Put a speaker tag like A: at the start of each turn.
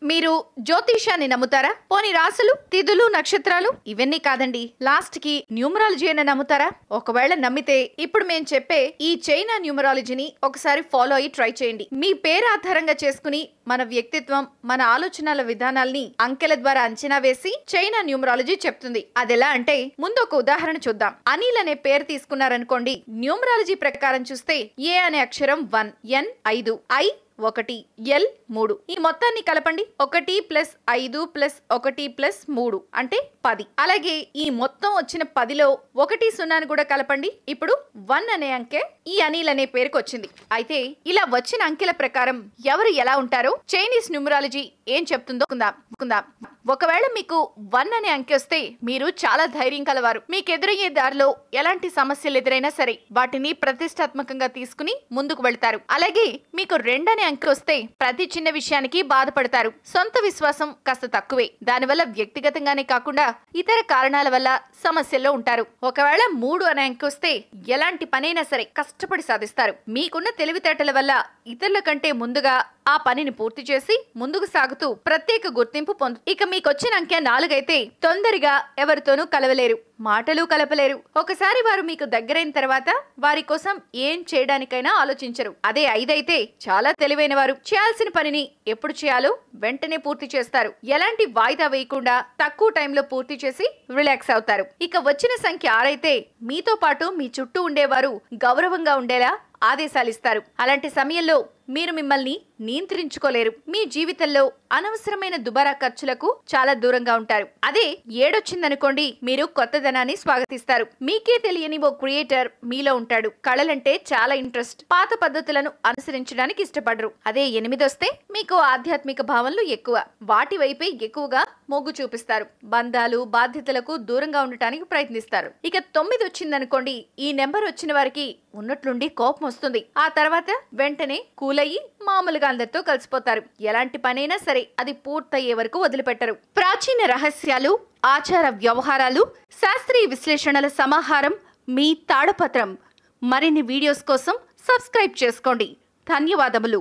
A: మీరు జ్యోతిష్యాన్ని నమ్ముతారా? పోని రాసులు, తిథులు, నక్షత్రాలు ఇవన్నీ కాదండి, లాస్ట్ కి న్యూమరాలజీ అని నమ్ముతారా? ఒకవేళ నమ్మితే ఇప్పుడు మేము చెప్పే ఈ చైనా న్యూమరాలజీని ఒకసారి ఫాలో అయ్యి ట్రై చేయండి. మీ పేరు ఆధారంగా చేసుకుని మన వ్యక్తిత్వం, మన ఆలోచనల విధానాల్ని అంకెల ద్వారా అంచనా వేసి చైనా న్యూమరాలజీ చెప్తుంది. అదెలా అంటే, ముందు ఒక ఉదాహరణ చూద్దాం. అనిల్ అనే పేరు తీసుకున్నారనుకోండి, న్యూమరాలజీ ప్రకారం చూస్తే ఏ అనే అక్షరం 1, N 5, I 1, L 3. ఈ మొత్తాన్ని కలపండి. 1 + 5 + 1 + 3 అంటే 10. అలాగే ఈ మొత్తం వచ్చిన 10లో 1 0 కూడా కలపండి. ఇప్పుడు 1 అనే అంకె ఈ అనిల్ అనే పేరుకు వచ్చింది. అయితే ఇలా వచ్చిన అంకెల ప్రకారం ఎవరు ఎలా ఉంటారో చైనీస్ న్యూమరాలజీ ఏం చెప్తుందో కుందాం. ఒకవేళ మీకు 1 అనే అంకె వస్తే మీరు చాలా ధైర్యం కలవారు. మీకు ఎదురయ్యే దారిలో ఎలాంటి సమస్యలు ఎదురైనా సరే వాటిని ప్రతిష్టాత్మకంగా తీసుకుని ముందుకు వెళ్తారు. అలాగే మీకు 2 అనే అంకె వస్తే ప్రతి చిన్న విషయానికి బాధపడతారు. సొంత విశ్వాసం కాస్త తక్కువే. దానివల్ల వ్యక్తిగతంగానే కాకుండా ఇతర కారణాల వల్ల సమస్యల్లో ఉంటారు. ఒకవేళ 3 అనే అంకె వస్తే ఎలాంటి పనైనా సరే కష్టపడి సాధిస్తారు. మీకున్న తెలివితేటల వల్ల ఇతరుల కంటే ముందుగా ఆ పనిని పూర్తి చేసి ముందుకు సాగుతూ ప్రత్యేక గుర్తింపు ఇక మీకొచ్చిన అంకె 4 అయితే తొందరగా ఎవరితోనూ కలవలేరు, మాటలు కలపలేరు. ఒకసారి వారు మీకు దగ్గరైన తర్వాత వారి కోసం ఏం చేయడానికైనా ఆలోచించరు. అదే 5 అయితే చాలా తెలివైన వారు. చేయాల్సిన పనిని ఎప్పుడు చేయాలో వెంటనే పూర్తి చేస్తారు. ఎలాంటి వాయిదా వేయకుండా తక్కువ టైంలో పూర్తి చేసి రిలాక్స్ అవుతారు. ఇక వచ్చిన సంఖ్య 6 అయితే మీతో పాటు మీ చుట్టూ ఉండేవారు గౌరవంగా ఉండేలా ఆదేశాలిస్తారు. అలాంటి సమయంలో మీరు మిమ్మల్ని నియంత్రించుకోలేరు. మీ జీవితంలో అనవసరమైన దుబారా ఖర్చులకు చాలా దూరంగా ఉంటారు. అదే 7 వచ్చిందనుకోండి, మీరు కొత్తదనాన్ని స్వాగతిస్తారు. మీకే తెలియని ఓ క్రియేటర్ మీలో ఉంటాడు. కళలంటే చాలా ఇంట్రెస్ట్, పాత పద్ధతులను అనుసరించడానికి ఇష్టపడరు. అదే 8 వస్తే మీకు ఆధ్యాత్మిక భావనలు ఎక్కువ, వాటి వైపే ఎక్కువగా మొగ్గు చూపిస్తారు. బంధాలు, బాధ్యతలకు దూరంగా ఉండటానికి ప్రయత్నిస్తారు. ఇక 9 వచ్చిందనుకోండి, ఈ నెంబర్ వచ్చిన వారికి ఉన్నట్లుండి కోపం వస్తుంది. ఆ తర్వాత వెంటనే కూలయ్యి మామూలుగా అందరితో కలిసిపోతారు. ఎలాంటి పనైనా సరే అది పూర్తయ్యే వరకు వదిలిపెట్టరు. ప్రాచీన రహస్యాలు, ఆచార వ్యవహారాలు, శాస్త్రీయ విశ్లేషణల సమాహారం మీ తాళపత్రం. మరిన్ని వీడియోస్ కోసం సబ్స్క్రైబ్ చేసుకోండి. ధన్యవాదములు.